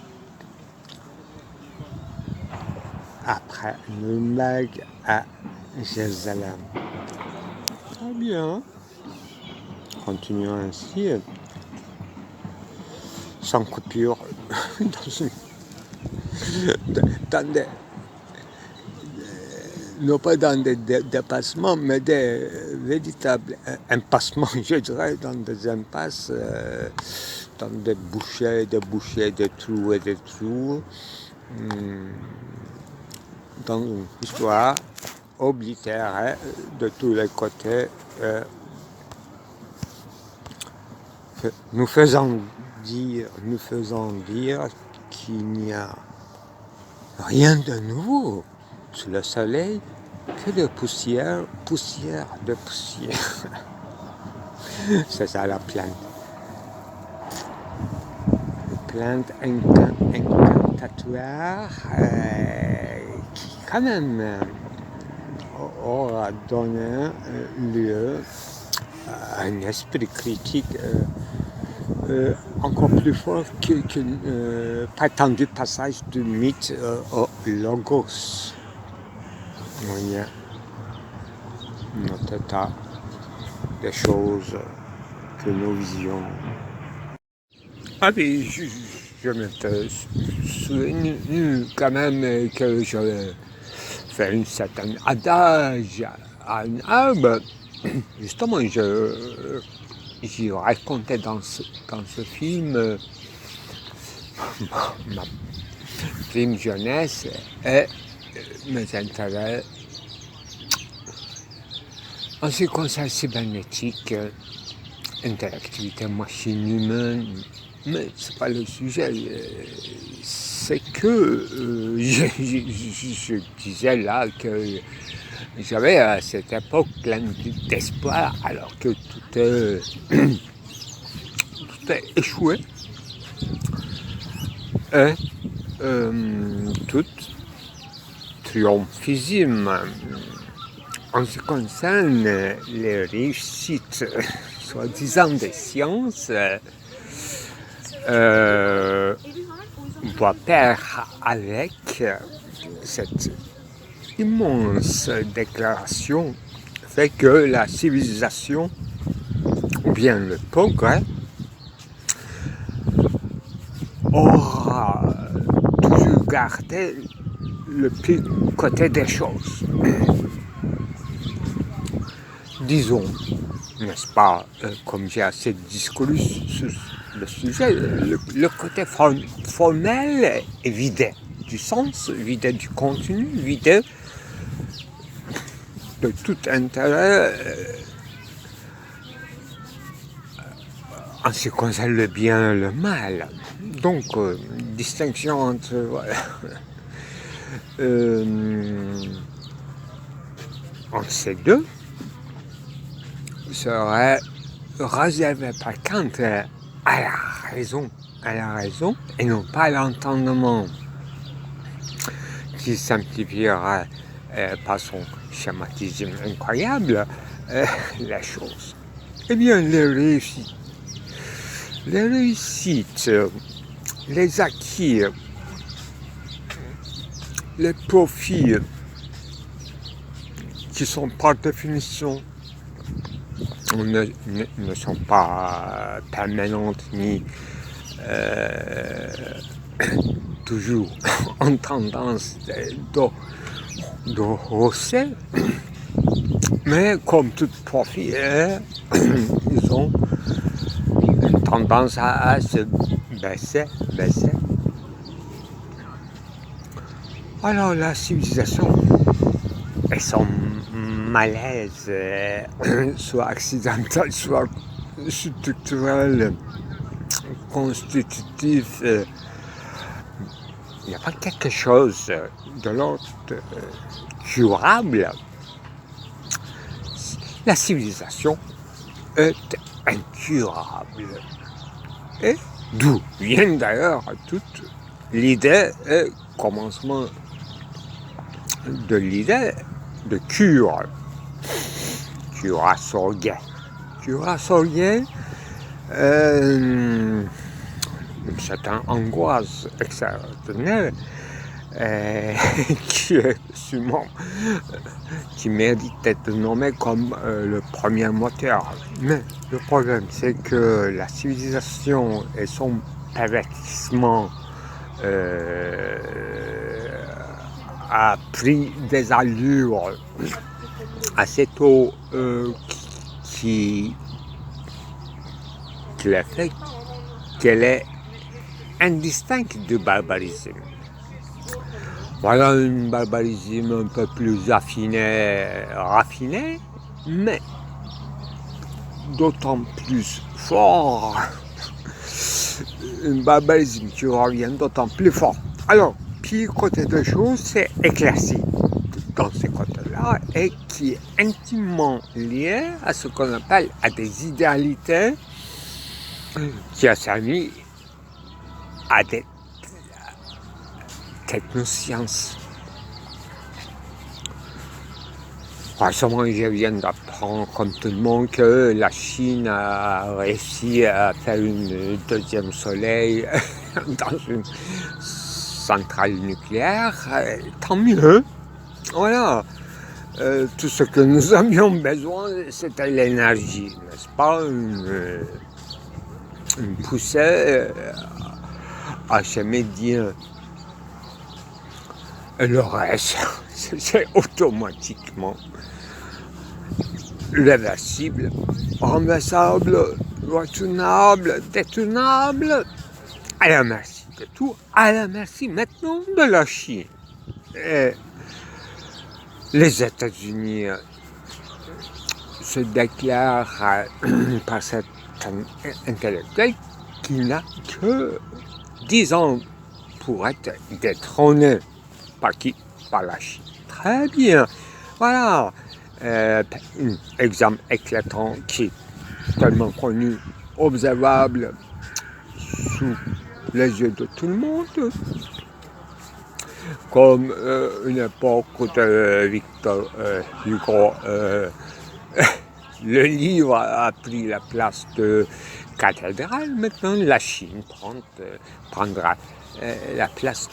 Après Nuremberg à Jérusalem. Très bien. Continuons ainsi, sans coupure, non pas dans des dépassements, mais des véritables impassements, je dirais, dans des impasses, dans des bouchées, des trous et des trous, dans une histoire oblitérée de tous les côtés. Nous faisons dire qu'il n'y a rien de nouveau sous le soleil que de poussière. C'est ça la plainte. Plainte incantatoire qui quand même aura donné lieu à un esprit critique encore plus fort qu'un prétendu passage du mythe au logos. Voyez, notre état des choses que nous visions. Ah mais je me souviens quand même que je fais un certain adage à un arbre. Justement, j'y racontais dans ce film ma prime jeunesse et mes intérêts en ce qui concerne cybernétique, interactivité machine-humaine. Mais c'est pas le sujet, c'est que je disais là que j'avais à cette époque plein d'espoir alors que tout est échoué. Et tout triomphalisme en ce qui concerne les réussites soi-disant des sciences va pair avec cette immense déclaration fait que la civilisation ou bien le progrès aura toujours gardé le pire côté des choses. Disons, n'est-ce pas, comme j'ai assez discouru sur le sujet, le côté formel est vidé du sens, vidé du contenu, vidé de tout intérêt en ce qui concerne le bien et le mal. Donc, distinction entre entre ces deux serait réservé par Kant à la raison et non pas à l'entendement qui simplifiera par son schématisme incroyable la chose. Eh bien, les réussites, les acquis, les profits qui sont par définition ne sont pas permanentes ni toujours en tendance de hausser, mais comme tout profit, ils ont une tendance à se baisser. Alors la civilisation et son malaise, soit accidentel, soit structurel, constitutif, il n'y a pas quelque chose de l'ordre curable. La civilisation est incurable. Et d'où vient d'ailleurs toute l'idée et commencement de l'idée de cure. Curasorgé, une certaine angoisse extraordinaire qui mérite d'être nommé comme le premier moteur. Mais le problème, c'est que la civilisation et son pervertissement a pris des allures assez tôt qui le fait qu'elle est indistincte du barbarisme. Voilà un barbarisme un peu plus raffiné, mais d'autant plus fort, un barbarisme qui revient d'autant plus fort. Alors, pire côté de choses, c'est éclairci dans ces côtés-là et qui est intimement lié à ce qu'on appelle à des idéalités qui a servi à des technosciences. Récemment, je viens d'apprendre apprend comme tout le monde que la Chine a réussi à faire une deuxième soleil dans une centrale nucléaire, tant mieux. Voilà. Tout ce que nous avions besoin, c'était l'énergie, n'est-ce pas? Une poussée à chemin. Et le reste, c'est automatiquement réversible, renversable, retournable, détournable, à la merci de tout, à la merci maintenant de la Chine. Et les États-Unis se déclarent par cet intellectuel qui n'a que 10 ans pour être détrôné. Par qui? Par la Chine. Très bien. Voilà. Un exemple éclatant qui est tellement connu, observable sous les yeux de tout le monde, comme une époque de Victor Hugo, le livre a pris la place de cathédrale. Maintenant, la Chine prendra la place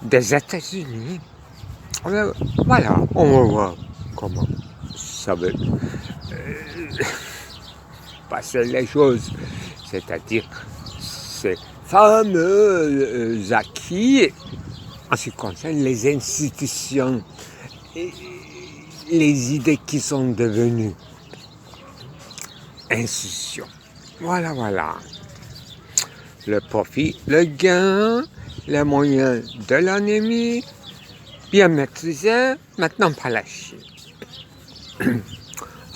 des États-Unis. Voilà, on va voir comment ça va passer les choses. C'est-à-dire ces fameux acquis en ce qui concerne les institutions et les idées qui sont devenues institutions. Voilà. Le profit, le gain, les moyens de l'ennemi, bien maîtrisés, maintenant par la Chine.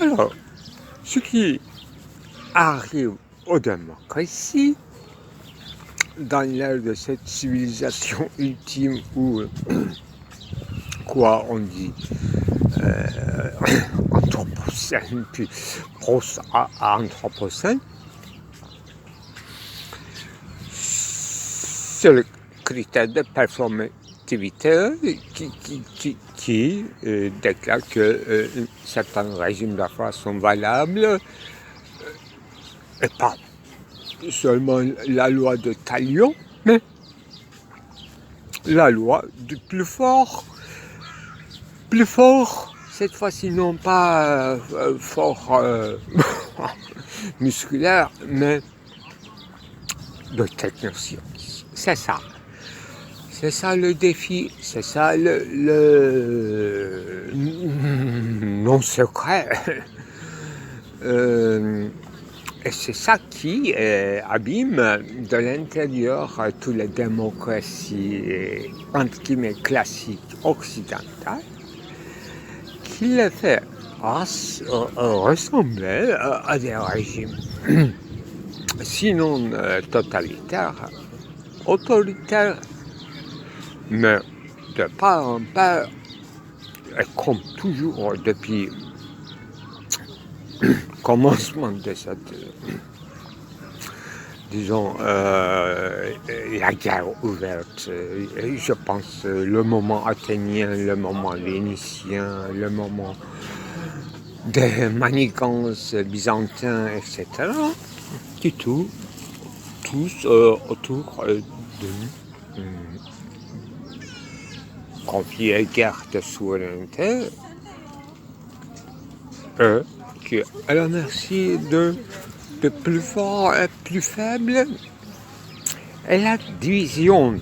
Alors, ce qui arrive aux démocraties, dans l'ère de cette civilisation ultime où, quoi on dit, anthropocène, puis post-anthropocène, c'est le critère de performativité qui déclare que certains régimes d'affaires sont valables et pas seulement la loi de Talion, mais la loi du plus fort. Plus fort, cette fois-ci non pas fort musculaire, mais de technosciences. C'est ça. C'est ça le défi, c'est ça le non secret. Et c'est ça qui abîme de l'intérieur toutes les démocraties entre guillemets classiques occidentales, qui les fait ressembler à des régimes sinon totalitaires, autoritaires, mais de part en part, et comme toujours depuis le commencement de cette, disons, la guerre ouverte, je pense le moment athénien, le moment vénitien, le moment des manigances byzantins, etc., qui tous autour de conflit et guerre de souveraineté, qui est à la merci de plus forts et plus faibles. Et la division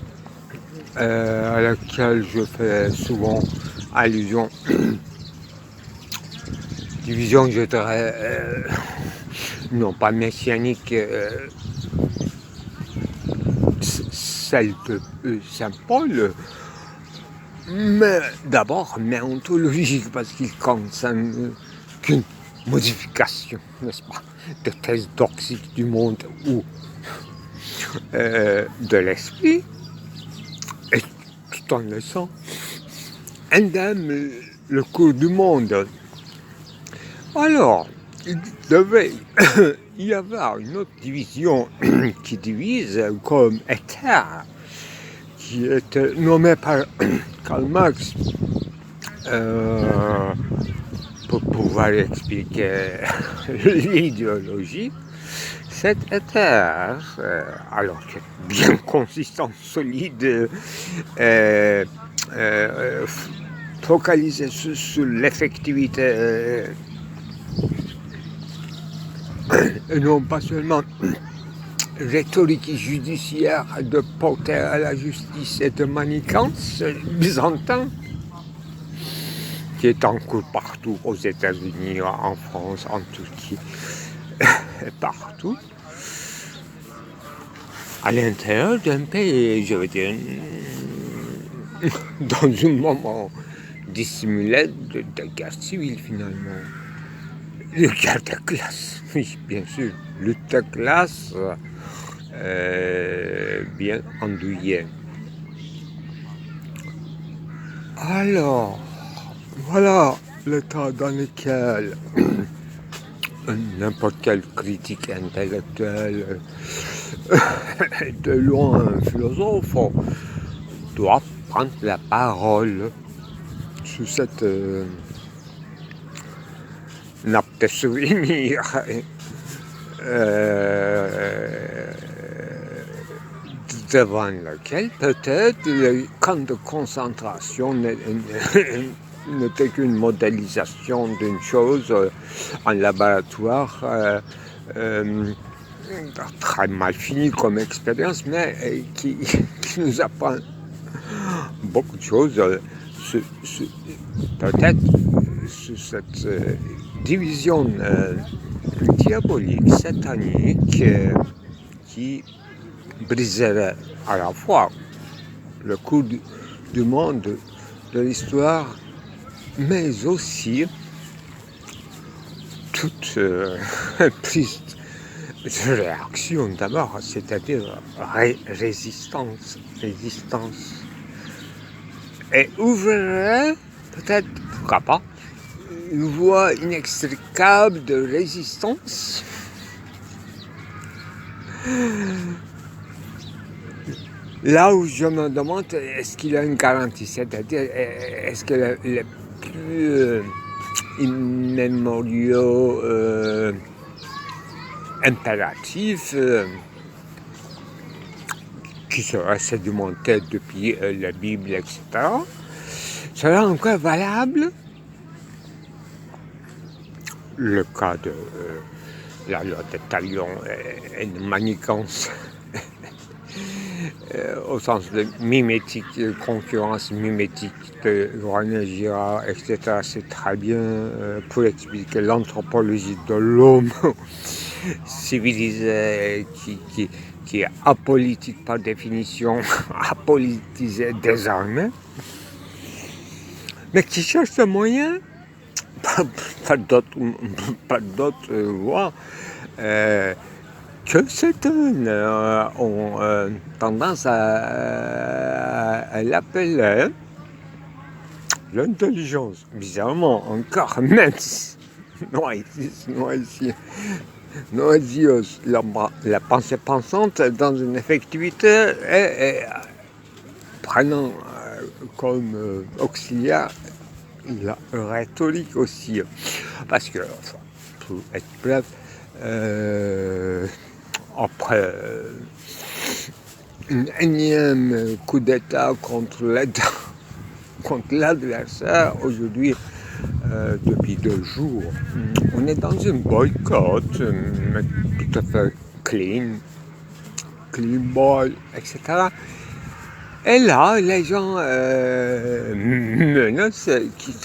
à laquelle je fais souvent allusion, division, je dirais, non pas messianique, celle de Saint Paul, mais d'abord méontologique, parce qu'il concerne qu'une modification, n'est-ce pas, de thèse toxique du monde ou de l'esprit, et tout en laissant indemne le cours du monde. Alors, il devait y avoir une autre division qui divise comme éther, qui était nommée par Karl Marx pour pouvoir expliquer l'idéologie, cet éther, alors que bien consistant, solide, focalisé sur l'effectivité, et non pas seulement rhétorique judiciaire de porter à la justice et de manigance byzantin, qui est en cours partout, aux États-Unis, en France, en Turquie, partout, à l'intérieur d'un pays, je veux dire, dans un moment dissimulé de guerre civile finalement. Le guerre de classe, oui, bien sûr, lutte de classe bien endouillée. Alors, voilà l'état dans lequel n'importe quel critique intellectuel, de loin un philosophe, doit prendre la parole sur cette nappe de souvenirs devant lequel peut-être le camp de concentration n'était qu'une modélisation d'une chose en laboratoire très mal fini comme expérience, mais qui nous apprend beaucoup de choses, peut-être sur cette division diabolique, satanique, qui briserait à la fois le cours du monde, de l'histoire, mais aussi toute prise de réaction d'abord, c'est-à-dire résistance, et ouvrirait peut-être, pourquoi pas, une voie inextricable de résistance là où je me demande, est-ce qu'il y a une garantie, c'est-à-dire est-ce que les plus immémoriaux impératifs qui seraient sédimentés depuis la Bible, etc., seraient encore valables? Le cas de la loi de Talion et de manigance au sens de mimétique, concurrence mimétique de René Girard, etc. C'est très bien pour expliquer l'anthropologie de l'homme civilisé qui est apolitique par définition, apolitisé désormais, mais qui cherche des moyens, pas d'autres voies, que certains ont tendance à l'appeler l'intelligence, bizarrement encore mince, noiseuse, la pensée pensante dans une effectivité et prenant comme auxiliaire la rhétorique aussi, parce que, pour être bref, après un énième coup d'État contre l'adversaire, aujourd'hui, depuis 2 jours, on est dans un boycott, tout à fait clean boy, etc. Et là, les gens menacent,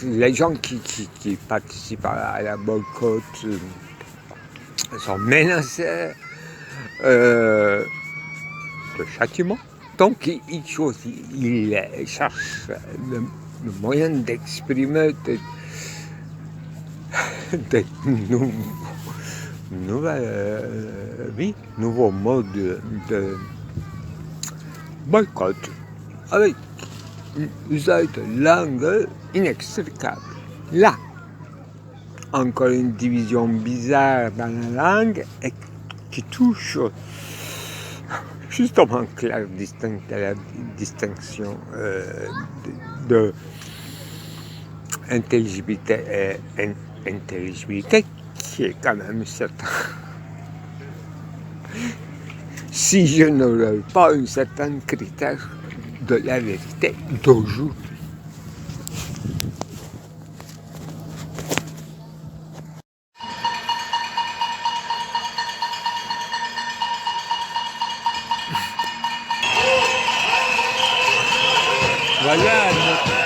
les gens qui participent à la boycott sont menacés de châtiment. Donc, ils cherchent le moyen d'exprimer des nouveaux modes de boycott, avec un usage de langue inextricable. Là, encore une division bizarre dans la langue et qui touche justement la distinction de intelligibilité et intelligibilité qui est quand même certain. Si je ne relève pas un certain critère de la vérité toujours. Voilà